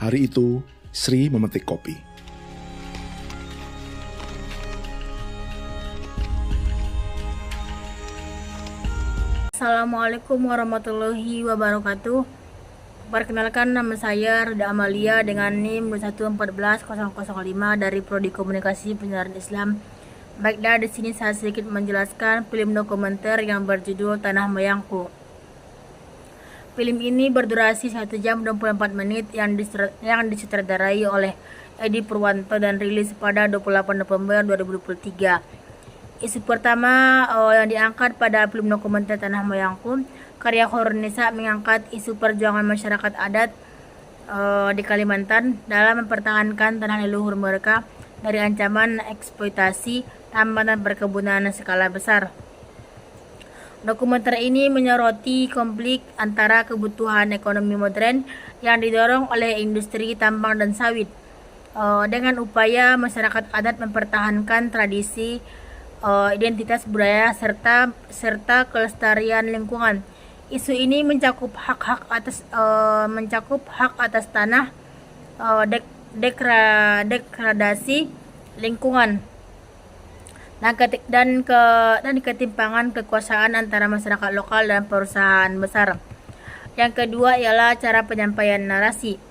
Hari itu, Sri memetik kopi. Assalamualaikum warahmatullahi wabarakatuh. Perkenalkan, nama saya Rida Amalia dengan NIM 2141005 dari Prodi Komunikasi Penyiaran Islam. Baiklah, di sini saya sedikit menjelaskan film dokumenter yang berjudul Tanah Moyangku. Film ini berdurasi 1 jam 24 menit yang disutradarai oleh Edi Purwanto dan rilis pada 28 November 2023. Isu pertama yang diangkat pada film dokumenter Tanah Moyangku, karya Khornisa mengangkat isu perjuangan masyarakat adat di Kalimantan dalam mempertahankan tanah leluhur mereka dari ancaman eksploitasi tambang dan perkebunan skala besar. Dokumenter ini menyoroti konflik antara kebutuhan ekonomi modern yang didorong oleh industri tambang dan sawit dengan upaya masyarakat adat mempertahankan tradisi, identitas budaya serta kelestarian lingkungan. Isu ini mencakup hak atas tanah, degradasi lingkungan, dan ketimpangan kekuasaan antara masyarakat lokal dan perusahaan besar. Yang kedua ialah cara penyampaian narasi.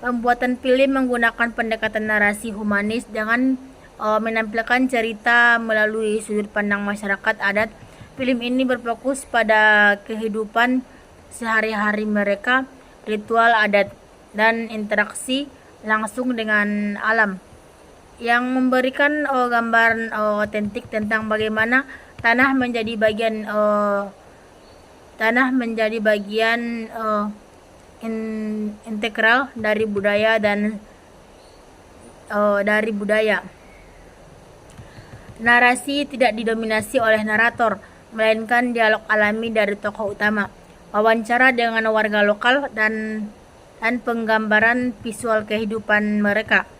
Pembuatan film menggunakan pendekatan narasi humanis dengan menampilkan cerita melalui sudut pandang masyarakat adat. Film ini berfokus pada kehidupan sehari-hari mereka, ritual adat, dan interaksi langsung dengan alam, yang memberikan gambaran otentik tentang bagaimana tanah menjadi bagian integral dari budaya Narasi tidak didominasi oleh narator, melainkan dialog alami dari tokoh utama, wawancara dengan warga lokal, dan penggambaran visual kehidupan mereka.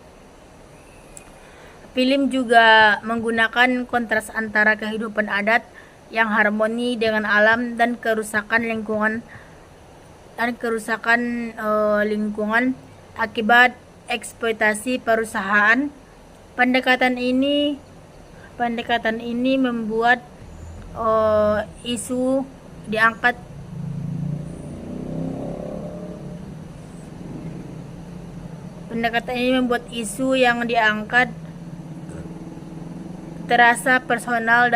Film juga menggunakan kontras antara kehidupan adat yang harmoni dengan alam dan kerusakan lingkungan akibat eksploitasi perusahaan. Pendekatan ini membuat isu yang diangkat terasa personal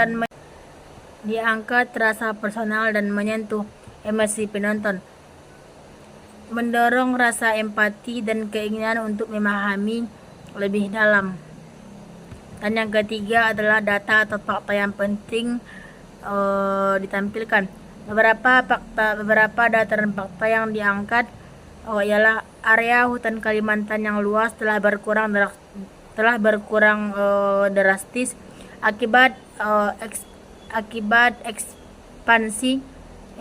dan menyentuh emosi penonton, mendorong rasa empati dan keinginan untuk memahami lebih dalam. Dan yang ketiga adalah data atau fakta yang penting ditampilkan. Beberapa data dan fakta yang diangkat ialah area hutan Kalimantan yang luas telah berkurang drastis akibat ekspansi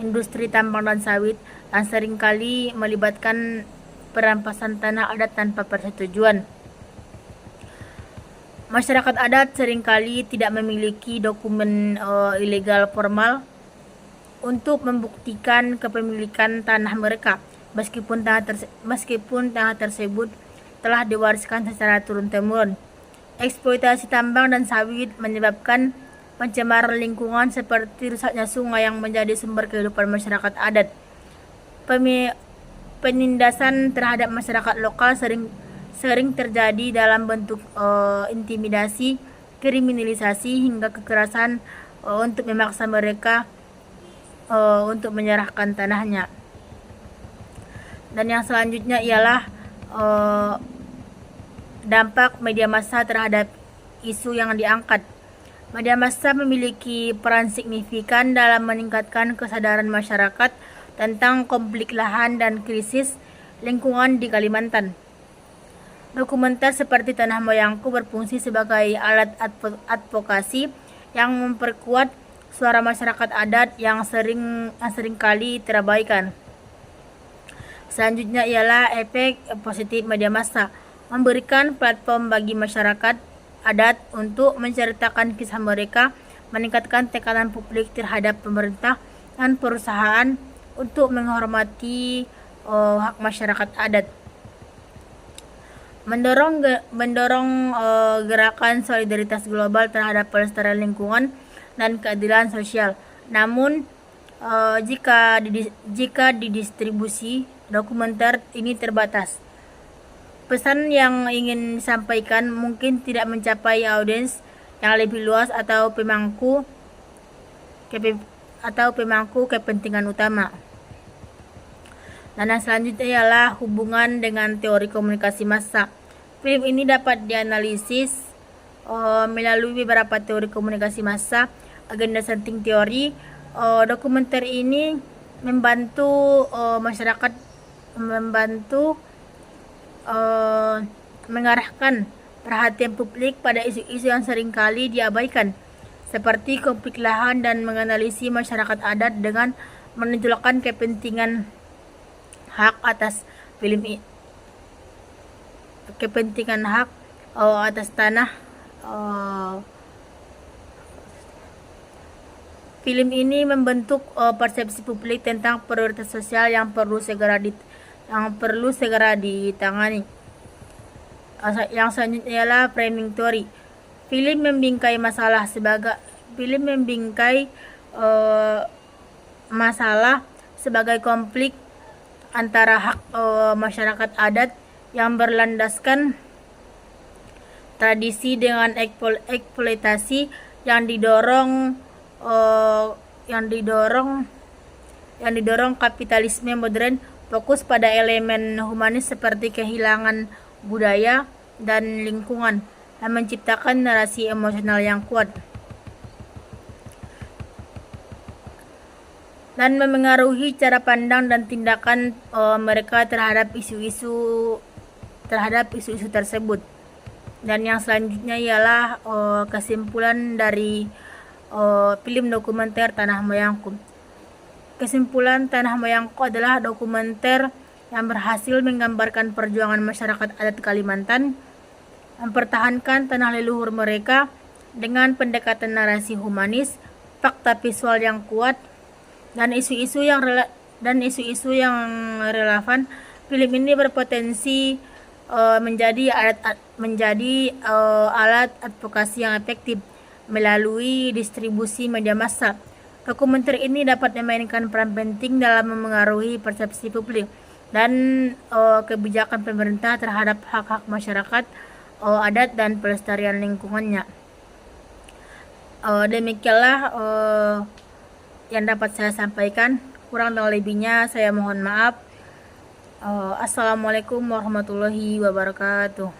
industri tambang dan sawit, dan seringkali melibatkan perampasan tanah adat tanpa persetujuan. Masyarakat adat seringkali tidak memiliki dokumen ilegal formal untuk membuktikan kepemilikan tanah mereka, meskipun tanah tersebut telah diwariskan secara turun-temurun. Eksploitasi tambang dan sawit menyebabkan pencemaran lingkungan seperti rusaknya sungai yang menjadi sumber kehidupan masyarakat adat. Penindasan terhadap masyarakat lokal sering terjadi dalam bentuk intimidasi, kriminalisasi, hingga kekerasan untuk memaksa mereka untuk menyerahkan tanahnya. Dan yang selanjutnya ialah dampak media massa terhadap isu yang diangkat. Media massa memiliki peran signifikan dalam meningkatkan kesadaran masyarakat tentang konflik lahan dan krisis lingkungan di Kalimantan. Dokumenter seperti Tanah Moyangku berfungsi sebagai alat advokasi yang memperkuat suara masyarakat adat yang seringkali terabaikan. Selanjutnya ialah efek positif media massa, memberikan platform bagi masyarakat adat untuk menceritakan kisah mereka, meningkatkan tekanan publik terhadap pemerintah dan perusahaan untuk menghormati hak masyarakat adat. mendorong gerakan solidaritas global terhadap pelestarian lingkungan dan keadilan sosial. Namun jika didistribusi dokumenter ini terbatas, pesan yang ingin disampaikan mungkin tidak mencapai audiens yang lebih luas atau pemangku kepentingan utama. Dan yang selanjutnya ialah hubungan dengan teori komunikasi massa. Film ini dapat dianalisis melalui beberapa teori komunikasi massa, agenda setting teori. Dokumenter ini membantu masyarakat mengarahkan perhatian publik pada isu-isu yang seringkali diabaikan, seperti konflik lahan, dan menganalisis masyarakat adat dengan menunjukkan kepentingan hak atas tanah. Film ini membentuk persepsi publik tentang prioritas sosial yang perlu segera ditangani. Yang selanjutnya ialah framing theory. Film membingkai masalah sebagai konflik antara hak masyarakat adat yang berlandaskan tradisi dengan eksploitasi yang didorong kapitalisme modern. Fokus pada elemen humanis seperti kehilangan budaya dan lingkungan, dan menciptakan narasi emosional yang kuat dan memengaruhi cara pandang dan tindakan mereka terhadap isu-isu tersebut. Dan yang selanjutnya ialah kesimpulan dari film dokumenter Tanah Moyangku. Kesimpulan, Tanah Moyangku adalah dokumenter yang berhasil menggambarkan perjuangan masyarakat adat Kalimantan mempertahankan tanah leluhur mereka dengan pendekatan narasi humanis, fakta visual yang kuat, dan isu-isu yang relevan. Film ini berpotensi menjadi alat advokasi yang efektif melalui distribusi media massa. Dokumenter ini dapat memainkan peran penting dalam memengaruhi persepsi publik dan kebijakan pemerintah terhadap hak-hak masyarakat adat dan pelestarian lingkungannya. Demikianlah yang dapat saya sampaikan. Kurang dan lebihnya saya mohon maaf. Assalamualaikum warahmatullahi wabarakatuh.